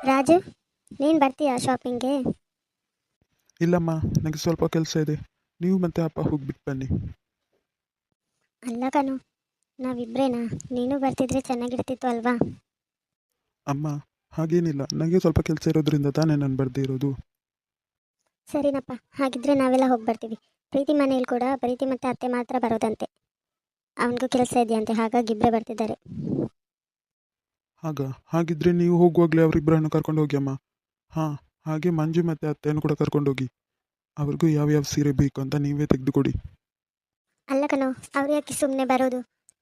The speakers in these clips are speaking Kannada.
ರಾಜು, ನೀನು ಬರ್ತೀಯಾ ಶಾಪಿಂಗ್ಗೆ? ಇಲ್ಲಮ್ಮ, ನನಗೆ ಸ್ವಲ್ಪ ಕೆಲಸ ಇದೆ. ನೀವು ಮತ್ತೆ ಅಪ್ಪ ಹೋಗ್ಬಿಟ್ಟು ಬನ್ನಿ. ಅಲ್ಲ ಕಣು, ನಾವಿಬ್ರೇನಾ? ನೀನು ಬರ್ತಿದ್ರೆ ಚೆನ್ನಾಗಿರ್ತಿತ್ತು ಅಲ್ವಾ? ಅಮ್ಮ, ಹಾಗೇನಿಲ್ಲ, ನನಗೆ ಸ್ವಲ್ಪ ಕೆಲಸ ಇರೋದ್ರಿಂದ ತಾನೇ ನಾನು ಬರ್ದೇ ಇರೋದು. ಸರಿನಪ್ಪ, ಹಾಗಿದ್ರೆ ನಾವೆಲ್ಲ ಹೋಗಿ ಬರ್ತೀವಿ. ಪ್ರೀತಿ ಮನೇಲಿ ಕೂಡ ಪ್ರೀತಿ ಮತ್ತು ಅತ್ತೆ ಮಾತ್ರ ಬರೋದಂತೆ. ಅವನಿಗೂ ಕೆಲಸ ಇದೆಯಂತೆ, ಹಾಗಾಗಿ ಇಬ್ಬರೇ ಬರ್ತಿದ್ದಾರೆ. ಹಾಗಿದ್ರೆ ನೀವು ಹೋಗುವಾಗಲೇ ಅವರಿಬ್ಬರನ್ನು ಕರ್ಕೊಂಡು ಹೋಗಿ ಅಮ್ಮ. ಹಾಂ, ಹಾಗೆ ಮಂಜು ಮತ್ತು ಅತ್ತೆಯನ್ನು ಕೂಡ ಕರ್ಕೊಂಡೋಗಿ. ಅವ್ರಿಗೂ ಯಾವ್ಯಾವ ಸೀರೆ ಬೇಕು ಅಂತ ನೀವೇ ತೆಗೆದುಕೊಡಿ. ಅಲ್ಲ ಕಣೋ, ಅವ್ರು ಯಾಕೆ ಸುಮ್ಮನೆ ಬರೋದು?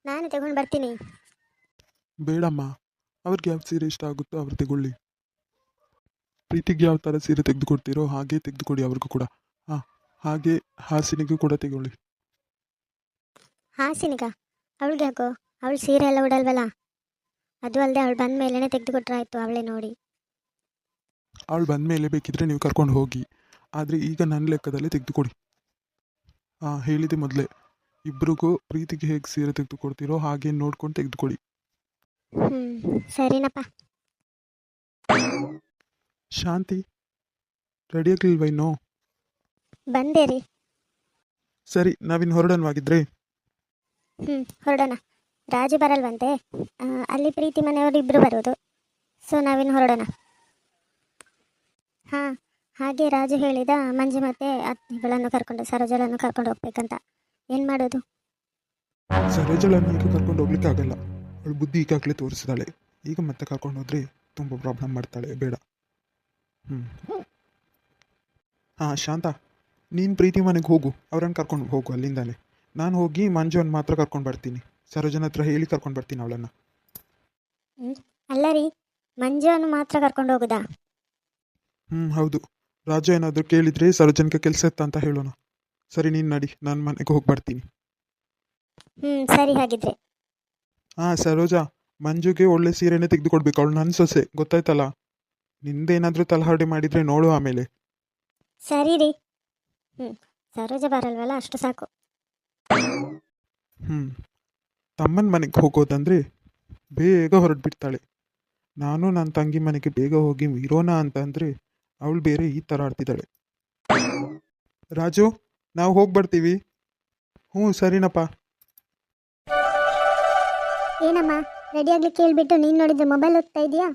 ನಾನು ತಗೊಂಡು ಬರ್ತೀನಿ. ಬೇಡಮ್ಮ, ಅವ್ರಿಗೆ ಯಾವ ಸೀರೆ ಇಷ್ಟ ಆಗುತ್ತೋ ಅವ್ರು ತಗೊಳ್ಳಿ. ಪ್ರೀತಿಗೆ ಯಾವ ಥರ ಸೀರೆ ತೆಗೆದುಕೊಡ್ತೀರೋ ಹಾಗೆ ತೆಗೆದುಕೊಡಿ ಅವ್ರಿಗೂ ಕೂಡ. ಹಾಂ, ಹಾಗೆ ಹಾಸಿನಿಗೂ ಕೂಡ ತಗೊಳ್ಳಿ. ಹಾಸಿನಿಗ? ಅವಳಿಗೆ ಯಾಕೋ? ಅವಳು ಸೀರೆ ಎಲ್ಲ ಉಡಲ್ವಲ್ಲ. ಅದು ಅಲ್ಲದೆ ಅವಳು ಬಂದ ಮೇಲೇ ತೆಗೆದುಕೊಟ್ರಾಯ್ತು, ಅವಳೇ ನೋಡಿ. ಅವಳು ಬಂದ ಮೇಲೆ ಬೇಕಿದ್ರೆ ನೀವು ಕರ್ಕೊಂಡು ಹೋಗಿ, ಆದರೆ ಈಗ ನನ್ನ ಲೆಕ್ಕದಲ್ಲೇ ತೆಗೆದುಕೊಡಿ. ಹಾಂ, ಹೇಳಿದೆ ಮೊದಲೇ, ಇಬ್ರಿಗೂ ಪ್ರೀತಿಗೆ ಹೇಗೆ ಸೀರೆ ತೆಗೆದುಕೊಡ್ತೀರೋ ಹಾಗೆ ನೋಡ್ಕೊಂಡು ತೆಗೆದುಕೊಡಿ. ಸರಿನಪ್ಪ. ಶಾಂತಿ, ರೆಡಿ ಆಗಲಿಲ್ವೇನೋ? ಬಂದೆ ರೀ. ಸರಿ, ನಾವಿನ್ನು ಹೊರಡನ್ವಾಗಿದ್ರೆ. ಹೊರಡೋಣ. ರಾಜು ಬರಲ್ವಂತೆ, ಅಲ್ಲಿ ಪ್ರೀತಿ ಮನೆಯವರು ಇಬ್ಬರು ಬರೋದು. ಸೊ ನಾವಿನ್ನು ಹೊರಡೋಣ. ಹಾಂ, ಹಾಗೆ ರಾಜು ಹೇಳಿದ ಮಂಜು ಮತ್ತೆ ಅತ್ತೆಗಳನ್ನು ಕರ್ಕೊಂಡು ಸರೋಜಳನ್ನು ಕರ್ಕೊಂಡು ಹೋಗ್ಬೇಕಂತ. ಏನು ಮಾಡೋದು? ಸರೋಜಳನ್ನು ಈಗ ಕರ್ಕೊಂಡು ಹೋಗ್ಲಿಕ್ಕೆ ಆಗಲ್ಲ. ಅವಳು ಬುದ್ಧಿ ಈಗಾಗಲೇ ತೋರಿಸಿದಾಳೆ. ಈಗ ಮತ್ತೆ ಕರ್ಕೊಂಡು ಹೋದ್ರೆ ತುಂಬ ಪ್ರಾಬ್ಲಮ್ ಮಾಡ್ತಾಳೆ, ಬೇಡ. ಹಾಂ ಶಾಂತ, ನೀನು ಪ್ರೀತಿ ಮನೆಗೆ ಹೋಗು, ಅವ್ರನ್ನ ಕರ್ಕೊಂಡು ಹೋಗು ಅಲ್ಲಿಂದಾನೆ. ನಾನು ಹೋಗಿ ಮಂಜುವನ್ನು ಮಾತ್ರ ಕರ್ಕೊಂಡು ಬರ್ತೀನಿ. ಸರೋಜನ ಹತ್ರ ಹೇಳಿ ಕರ್ಕೊಂಡು ಬರ್ತೀನಿ ಅವಳನ್ನು. ಅಲ್ಲ ರೀ, ಮಂಜುವನ್ನು ಮಾತ್ರ ಕರ್ಕೊಂಡು ಹೋಗುದಾ? ಹೌದು. ರಾಜು ಏನಾದರೂ ಕೇಳಿದರೆ ಸರೋಜನ್ಗೆ ಕೆಲಸ ಇತ್ತ ಅಂತ ಹೇಳೋಣ. ಸರಿ, ನೀನು ನಡಿ, ನಾನು ಮನೆಗೆ ಹೋಗಿ ಬರ್ತೀನಿ. ಸರಿ ಹಾಗಿದ್ರೆ. ಹಾಂ ಸರೋಜಾ, ಮಂಜುಗೆ ಒಳ್ಳೆ ಸೀರೆನೇ ತೆಗೆದುಕೊಡ್ಬೇಕು. ಅವಳು ನನ್ನ ಸೊಸೆ, ಗೊತ್ತಾಯ್ತಲ್ಲ. ನಿಂದೇನಾದರೂ ತಲಹರಡೆ ಮಾಡಿದರೆ ನೋಡು ಆಮೇಲೆ. ಸರಿ ರೀ. ಸರೋಜ ಬರಲ್ವಲ್ಲ, ಅಷ್ಟು ಸಾಕು. ತಮ್ಮನ ಮನೆಗೆ ಹೋಗೋದಂದರೆ ಬೇಗ ಹೊರಟ್ಬಿಡ್ತಾಳೆ. ನಾನು ನನ್ನ ತಂಗಿ ಮನೆಗೆ ಬೇಗ ಹೋಗಿ ಇರೋಣ ಅಂತ ಅಂದರೆ ಅವಳು ಬೇರೆ ಈ ಥರ ಆಡ್ತಿದ್ದಾಳೆ. ರಾಜು, ನಾವು ಹೋಗಿ ಬರ್ತೀವಿ. ಸರಿನಪ್ಪ. ಏನಮ್ಮ, ರೆಡಿ ಆಗ್ಲಿಕ್ಕೆ ಹೇಳ್ಬಿಟ್ಟು ನೀನು ನೋಡಿದ್ರೆ ಮೊಬೈಲ್ ಓದ್ತಾ ಇದೆಯಾ?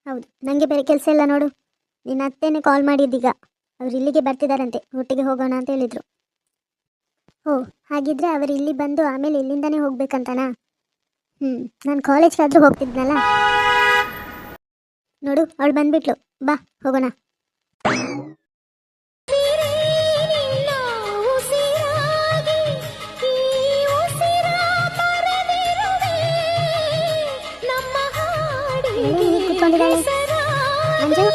ಹೌದು, ನನಗೆ ಬೇರೆ ಕೆಲಸ ಇಲ್ಲ ನೋಡು. ನಿನ್ನ ಅತ್ತೆನೇ ಕಾಲ್ ಮಾಡಿದ್ದೀಗ. ಅವ್ರು ಇಲ್ಲಿಗೆ ಬರ್ತಿದ್ದಾರಂತೆ, ಒಟ್ಟಿಗೆ ಹೋಗೋಣ ಅಂತ ಹೇಳಿದರು. ಹಾಗಿದ್ರೆ ಅವರು ಇಲ್ಲಿ ಬಂದು ಆಮೇಲೆ ಇಲ್ಲಿಂದನೇ ಹೋಗ್ಬೇಕಂತನಾ? ನಾನು ಕಾಲೇಜ್ಗಾದರೂ ಹೋಗ್ತಿದ್ನಲ್ಲ. ನೋಡು, ಅವಳು ಬಂದ್ಬಿಟ್ಲು. ಬಾ ಹೋಗೋಣ. ಕೂತ್ಕೊಂಡಿದ್ದಾಳೆ ಮಂಜು.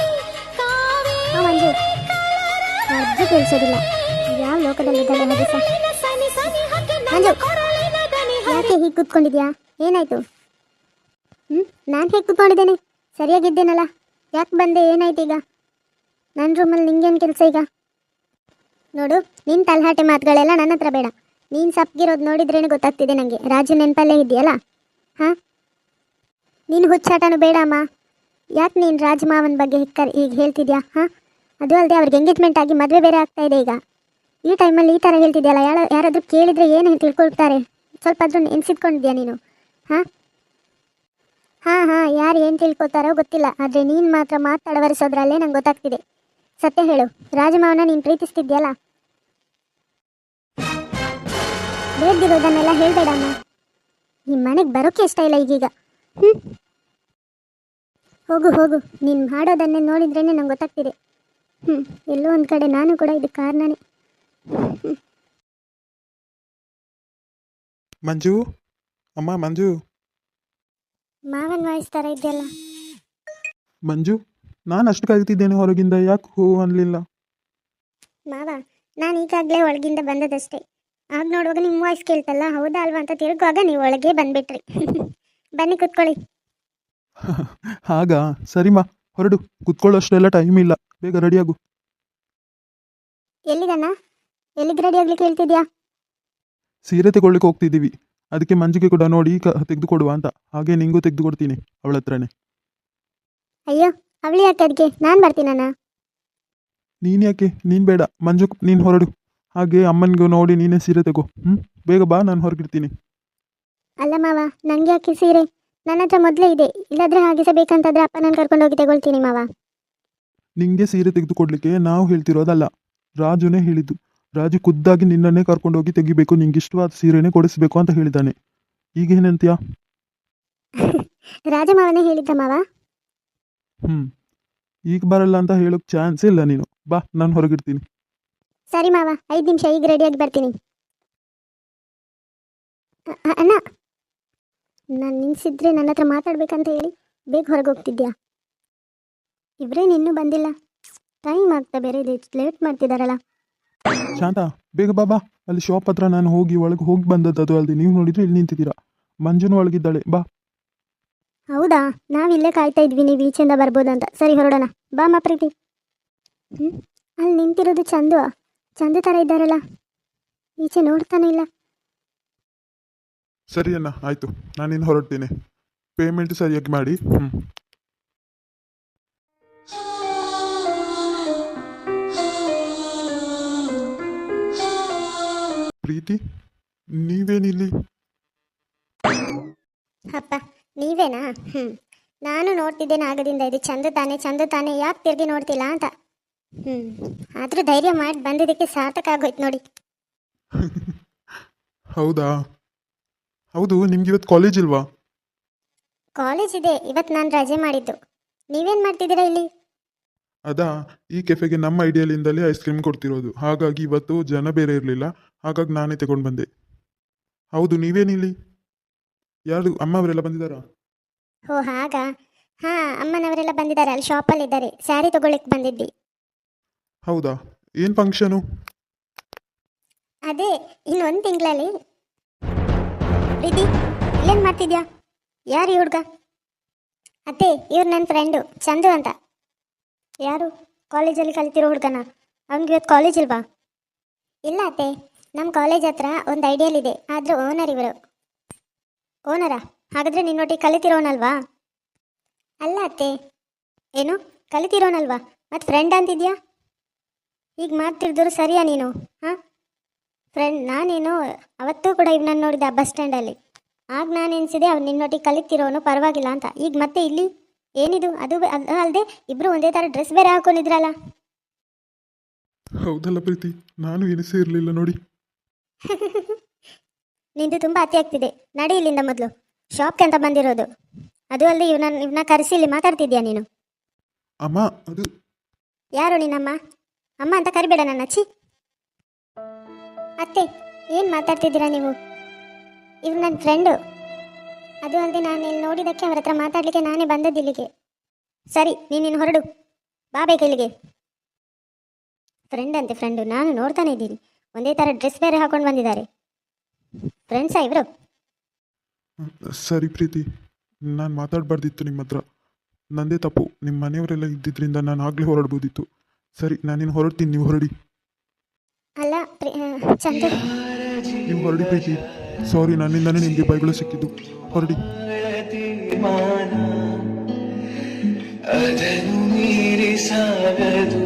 ಮಂಜು ಅರ್ಜು ಕೇಳಿಸೋದಿಲ್ಲ. ಯಾವ ಲೋಕದಲ್ಲಿದ್ದಾಳೆ ಹದಿಸ. ಮಂಜು, ಯಾಕೆ ಹೀಗೆ ಕೂತ್ಕೊಂಡಿದ್ಯಾ? ಏನಾಯ್ತು? ನಾನು ಹೇಗೆ ಕೂತ್ಕೊಂಡಿದ್ದೇನೆ? ಸರಿಯಾಗಿದ್ದೇನಲ್ಲ. ಯಾಕೆ ಬಂದೆ? ಏನಾಯ್ತು ಈಗ? ನನ್ನ ರೂಮಲ್ಲಿ ನಿಂಗೇನು ಕೆಲಸ ಈಗ? ನೋಡು, ನಿನ್ನ ತಲಹಾಟೆ ಮಾತುಗಳೆಲ್ಲ ನನ್ನ ಹತ್ರ ಬೇಡ. ನೀನು ಸಪ್ಗಿರೋದು ನೋಡಿದ್ರೇನೆ ಗೊತ್ತಾಗ್ತಿದೆ ನನಗೆ. ರಾಜು ನೆನಪಲ್ಲೇ ಇದೆಯಲ್ಲ? ಹಾಂ, ನೀನು ಹುಚ್ಚಾಟನೂ ಬೇಡ ಅಮ್ಮ. ಯಾಕೆ ನೀನು ರಾಜ್ ಮಾವನ ಬಗ್ಗೆ ಈಗ ಹೇಳ್ತಿದ್ಯಾ? ಹಾಂ, ಅದು ಅಲ್ಲದೆ ಅವ್ರಿಗೆ ಎಂಗೇಜ್ಮೆಂಟ್ ಆಗಿ ಮದುವೆ ಬೇರೆ ಆಗ್ತಾ ಇದೆ ಈಗ. ಈ ಟೈಮಲ್ಲಿ ಈ ಥರ ಹೇಳ್ತಿದ್ಯಲ್ಲ, ಯಾರಾದರೂ ಕೇಳಿದರೆ ಏನು ತಿಳ್ಕೊಳ್ತಾರೆ? ಸ್ವಲ್ಪ ಆದರೂ ನೆನ್ಸಿಟ್ಕೊಂಡಿದ್ಯಾ ನೀನು? ಹಾಂ, ಯಾರು ಏನು ತಿಳ್ಕೊತಾರೋ ಗೊತ್ತಿಲ್ಲ, ಆದರೆ ನೀನು ಮಾತ್ರ ಮಾತಾಡವರಿಸೋದ್ರಲ್ಲೇ ನಂಗೆ ಗೊತ್ತಾಗ್ತಿದೆ. ಸತ್ಯ ಹೇಳು, ರಾಜಮಾವನ ನೀನು ಪ್ರೀತಿಸ್ತಿದ್ಯಲ್ಲ? ಬೇಡ್ದಿರೋದನ್ನೆಲ್ಲ ಹೇಳ್ಬೇಡಮ್ಮ. ಈ ಮನೆಗೆ ಬರೋಕ್ಕೆ ಇಷ್ಟ ಇಲ್ಲ ಈಗೀಗ. ಹೋಗು, ನೀನು ಮಾಡೋದನ್ನೇ ನೋಡಿದ್ರೇ ನಂಗೆ ಗೊತ್ತಾಗ್ತಿದೆ. ಎಲ್ಲೋ ಒಂದು ಕಡೆ ನಾನು ಕೂಡ ಇದು ಕಾರಣನೇ. ಮಂಜು, ಅಮ್ಮ ಮಂಜು. ಮಾವನ್ ವಾಯ್ಸ್ ಥರ ಇದೆಯಲ್ಲ. ಮಂಜು, ನಾನು ಅಷ್ಟು ಕಾಯ್ತಿದ್ದೇನೆ ಹೊರಗಿಂದ, ಯಾಕೆ ಹೂ ಅನ್ನಲಿಲ್ಲ? ಮಾವ, ನಾನು ಈಗಾಗಲೇ ಒಳಗಿಂದ ಬಂದದಷ್ಟೇ. ಆಗ ನೋಡುವಾಗ ನಿಮ್ಮ ವಾಯ್ಸ್ ಕೇಳ್ತಲ್ಲ, ಹೌದಾ ಅಲ್ವಾ ಅಂತ ತಿರುಗುವಾಗ ನೀವು ಒಳಗೆ ಬಂದ್ಬಿಟ್ರಿ. ಬನ್ನಿ ಕೂತ್ಕೊಳ್ಳಿ. ಹಾಗಾ? ಸರಿಮಾ, ಹೊರಡು. ಕುತ್ಕೊಳ್ಳೋಷ್ಟೆಲ್ಲ ಟೈಮ್ ಇಲ್ಲ, ಬೇಗ ರೆಡಿಯಾಗು. ಎಲ್ಲಿಗೆ ರೆಡಿ ಆಗ್ಲಿಕ್ಕೆ ಹೇಳ್ತಿದ್ಯಾ? ಸೀರೆ ತಗೊಳ್ಳಿಕ್ಕೆ ಹೋಗ್ತಿದ್ದೀವಿ. ಅದಕ್ಕೆ ಮಂಜಿಗೆ ಕೂಡ ನೋಡಿ ತೆಗೆದುಕೊಡುವ ಅಂತ. ಹಾಗೆ ನಿಂಗೂ ತೆಗೆದುಕೊಡ್ತೀನಿ ಅವಳ ಹತ್ರನೇ. ಅಯ್ಯೋ ಅವಳು ಯಾಕೆ ಅದಕ್ಕೆ, ನಾನು ಬರ್ತೀನಣ್ಣ. ನೀನು ಯಾಕೆ? ನೀನು ಬೇಡ ಮಂಜು, ನೀನು ಹೊರಡು. ಹಾಗೆ ಅಮ್ಮನಿಗೂ ನೋಡಿ ನೀನೇ ಸೀರೆ ತಗೋ. ಬೇಗ ಬಾ, ನಾನು ಹೊರಗಿರ್ತೀನಿ. ಅಲ್ಲ ಮಾವ, ನನಗೆ ಯಾಕೆ ಸೀರೆ? ನನ್ನ ಹತ್ರ ಮೊದಲೇ ಇದೆ. ಇಲ್ಲಾದ್ರೆ ಹಾಗೆ ಸಹ ಬೇಕಂತಂದ್ರೆ ಅಪ್ಪ ನಾನು ಕರ್ಕೊಂಡೋಗಿ ತಗೊಳ್ತೀನಿ ಮಾವ. ನಿಂಗೆ ಸೀರೆ ತೆಗೆದುಕೊಡ್ಲಿಕ್ಕೆ ನಾವು ಹೇಳ್ತಿರೋದಲ್ಲ, ರಾಜುನೇ ಹೇಳಿದ್ದು. ರಾಜು ಖುದ್ದಾಗಿ ನಿನ್ನನ್ನೇ ಕರ್ಕೊಂಡೋಗಿ ತೆಗಿಬೇಕು, ನಿಂಗೆ ಇಷ್ಟವಾದ ಸೀರೆನೇ ಕೊಡಿಸ್ಬೇಕು ಅಂತ ಹೇಳಿದ್ದಾನೆ. ಈಗೇನಂತೀಯ? ರಾಜ ಮಾವನೇ ಹೇಳಿದ್ದ ಮಾವ. ಈಗ ಬರಲ್ಲ ಅಂತ ಹೇಳೋಕೆ ಚಾನ್ಸೇ ಇಲ್ಲ ನೀನು. ಬಾ, ನಾನು ಹೊರಗಿರ್ತೀನಿ. ಸರಿ ಮಾವ, 5 ನಿಮಿಷ, ಈಗ ರೆಡಿಯಾಗಿ ಬರ್ತೀನಿ. ಅಣ್ಣ, ನಾನು ನಿನ್ಸಿದ್ರೆ ನನ್ನ ಹತ್ರ ಮಾತಾಡ್ಬೇಕಂತ ಹೇಳಿ ಬೇಗ ಹೊರಗೆ ಹೋಗ್ತಿದ್ಯಾ? ಇವ್ರೇನು ಇನ್ನೂ ಬಂದಿಲ್ಲ, ಟೈಮ್ ಆಗ್ತಾ ಬೇರೆ ಇದೆ, ಲೇಟ್ ಮಾಡ್ತಿದ್ದಾರಲ್ಲ. ಶಾಂತ, ಬೇಗ ಬಾ. ಅಲ್ಲಿ ಶಾಪ್ ಹತ್ರ ನಾನು ಒಳಗೆ ಹೋಗಿ ಬಂದದ್ದು. ಅದು ಅಲ್ಲದೆ ನೀವು ನೋಡಿದ್ರೆ ಇಲ್ಲಿ ನಿಂತಿದ್ದೀರಾ. ಮಂಜುನು ಒಳಗಿದ್ದಾಳೆ, ಬಾ. ಹೌದಾ, ನಾವಿಲ್ಲೇ ಕಾಯ್ತಾ ಇದ್ವಿ ನೀವು ಈಚೆಯಿಂದ ಬರ್ಬೋದಂತ. ಸರಿ ಹೊರಡೋಣ, ಬಾ ಮಾ ಪ್ರೀತಿ. ಅಲ್ಲಿ ನಿಂತಿರೋದು ಚಂದು ಥರ ಇದ್ದಾರಲ್ಲ, ಈಚೆ ನೋಡ್ತಾನೆ ಇಲ್ಲ. ಸರಿ ಅಣ್ಣ, ಆಯಿತು, ನಾನಿನ್ನು ಹೊರಡ್ತೀನಿ. ಪೇಮೆಂಟ್ ಸರಿಯಾಗಿ ಮಾಡಿ. ಪ್ರೀತಿ, ನೀವೇನಿಲ್ಲಿ? ಅಪ್ಪ ನೀವೇನಾ? ನಾನು ನೋಡ್ತಿದ್ದೇನೆ ಆಗದಿಂದ, ಇದು ಚಂದು ತಾನೆ, ಯಾಕೆ ತಿರುಗಿ ನೋಡ್ತಿಲ್ಲ ಅಂತ. ಆದರೂ ಧೈರ್ಯ ಮಾಡಿ ಬಂದಿದ್ದಕ್ಕೆ ಸಾರ್ಥಕ ಆಗೋಯ್ತು ನೋಡಿ. ಹೌದಾ? ಹೌದು, ನಿಮ್ಗೆ ಇವತ್ತು ಕಾಲೇಜ್ ಇಲ್ವಾ? ಕಾಲೇಜ್ ಇದೆ, ಇವತ್ತು ನಾನು ರಜೆ ಮಾಡಿದ್ದು. ನೀವೇನು ಮಾಡ್ತಿದ್ದೀರಾ ಇಲ್ಲಿ? ಅದಾ, ಈ ಕೆಫೆಗೆ ನಮ್ಮ ಐಡಿಯಾಲಿಂದಲೇ ಐಸ್ ಕ್ರೀಮ್ ಕೊಡ್ತಿರೋದು. ಹಾಗಾಗಿ ಇವತ್ತು ಜನ ಬೇರೆ ಇರಲಿಲ್ಲ, ಹಾಗಾಗಿ ನಾನೇ ತಗೊಂಡು ಬಂದೆ. ಹೌದು, ನೀವೇನಿಲ್ಲಿ? ಯಾರು ಅಮ್ಮ ಅವರೆಲ್ಲ ಬಂದಿದ್ದಾರಾ? ಓ ಹಾಗಾ, ಹಾಂ, ಅಮ್ಮನವರೆಲ್ಲ ಬಂದಿದ್ದಾರೆ, ಅಲ್ಲಿ ಶಾಪಲ್ಲಿದ್ದಾರೆ. ಸ್ಯಾರಿ ತಗೊಳ್ಳಿಕ್ಕೆ ಬಂದಿದ್ವಿ. ಹೌದಾ? ಏನು ಫಂಕ್ಷನು? ಅದೇ ಇನ್ನೊಂದು ತಿಂಗಳಲ್ಲಿ. ಪ್ರೀತಿ, ಇಲ್ಲೇನು ಮಾಡ್ತಿದ್ಯಾ? ಯಾರು ಈ ಹುಡುಗ? ಅತ್ತೆ, ಇವ್ರು ನನ್ನ ಫ್ರೆಂಡು ಚಂದು ಅಂತ. ಯಾರು? ಕಾಲೇಜಲ್ಲಿ ಕಲಿತಿರೋ ಹುಡುಗನ? ಅವ್ನಿಗೆ ಇವತ್ತು ಕಾಲೇಜ್ ಇಲ್ವಾ? ಇಲ್ಲ ಅತ್ತೆ, ನಮ್ಮ ಕಾಲೇಜ್ ಹತ್ರ ಒಂದು ಐಡಿಯಲ್ಲಿದೆ, ಆದರೂ ಓನರ್ ಇವರು. ಓನರಾ? ಹಾಗಾದರೆ ನಿನ್ನೊಟ್ಟಿಗೆ ಕಲಿತಿರೋನಲ್ವಾ? ಅಲ್ಲ ಅತ್ತೆ. ಏನು ಕಲಿತಿರೋನಲ್ವಾ? ಮತ್ತು ಫ್ರೆಂಡ್ ಅಂತಿದ್ಯಾ? ಈಗ ಮಾಡ್ತಿರ್ದರು ಸರಿಯಾ ನೀನು? ಹಾಂ, ಫ್ರೆಂಡ್ ನಾನೇನು ಅವತ್ತೂ ಕೂಡ ಇವನನ್ನು ನೋಡಿದೆ ಆ ಬಸ್ ಸ್ಟ್ಯಾಂಡಲ್ಲಿ. ಆಗ ನಾನು ಎನಿಸಿದೆ ಅವ್ನು ನಿನ್ನೊಟ್ಟಿಗೆ ಕಲಿತಿರೋನು, ಪರವಾಗಿಲ್ಲ ಅಂತ. ಈಗ ಮತ್ತೆ ಇಲ್ಲಿ ಏನಿದು? ಅದು ಅಲ್ಲದೆ ಇಬ್ಬರು ಒಂದೇ ಥರ ಡ್ರೆಸ್ ಬೇರೆ ಹಾಕೊಂಡಿದ್ರಲ್ಲ. ಹೌದಲ್ಲ ಪ್ರೀತಿ, ನಾನು ಎನಿಸೇ ಇರಲಿಲ್ಲ ನೋಡಿ. ನಿಂದು ತುಂಬ ಅತಿ ಆಗ್ತಿದೆ, ನಡಿ ಇಲ್ಲಿಂದ. ಮೊದಲು ಶಾಪ್ಗೆ ಅಂತ ಬಂದಿರೋದು, ಅದು ಅಲ್ಲದೆ ಇವನ್ನ ಕರೆಸಿ ಇಲ್ಲಿ ಮಾತಾಡ್ತಿದ್ಯಾ ನೀನು? ಅಮ್ಮ, ಅದು ಯಾರು ನಿನ್ನಮ್ಮ? ಅಮ್ಮ ಅಂತ ಕರಿಬೇಡ ನನ್ನ. ಛೀ ಅತ್ತೆ, ಏನು ಮಾತಾಡ್ತಿದ್ದೀರಾ ನೀವು? ಇವ್ರು ನನ್ನ ಫ್ರೆಂಡು. ಅದು ಅಲ್ಲದೆ ನಾನು ಇಲ್ಲಿ ನೋಡಿದ್ದಕ್ಕೆ ಅವ್ರ ಹತ್ರ ಮಾತಾಡಲಿಕ್ಕೆ ನಾನೇ ಬಂದದ್ದು ಇಲ್ಲಿಗೆ. ಸರಿ, ನೀನು ಹೊರಡು, ಬಾ ಬೇಗ ಇಲ್ಲಿಗೆ. ಫ್ರೆಂಡ್ ಅಂತೆ ಫ್ರೆಂಡು, ನಾನು ನೋಡ್ತಾನೆ ಇದ್ದೀನಿ. ಒಂದೇ ಥರ ಡ್ರೆಸ್ ಬೇರೆ ಹಾಕೊಂಡು ಬಂದಿದ್ದಾರೆ. ಫ್ರೆಂಡ್ಸಾ ಇವರು? ಸರಿ ಪ್ರೀತಿ, ನಾನು ಮಾತಾಡಬಾರ್ದಿತ್ತು ನಿಮ್ಮ ಹತ್ರ. ನಂದೇ ತಪ್ಪು. ನಿಮ್ಮ ಮನೆಯವರೆಲ್ಲ ಇದ್ದಿದ್ದರಿಂದ ನಾನು ಆಗಲೇ ಹೊರಡ್ಬೋದಿತ್ತು. ಸರಿ, ನಾನಿನ್ನು ಹೊರಡ್ತೀನಿ, ನೀವು ಹೊರಡಿ. ಅಲ್ಲ ಚಂದ, ನೀವು ಹೊರಡಿ ಪ್ರೀತಿ. ಸಾರಿ, ನನ್ನಿಂದನೇ ನಿಮಗೆ ಬೈಗಳು ಸಿಕ್ಕಿದ್ದು. ಹೊರಡಿ. ಅದನ್ನು ಮೀರಿ ಸಾಗದು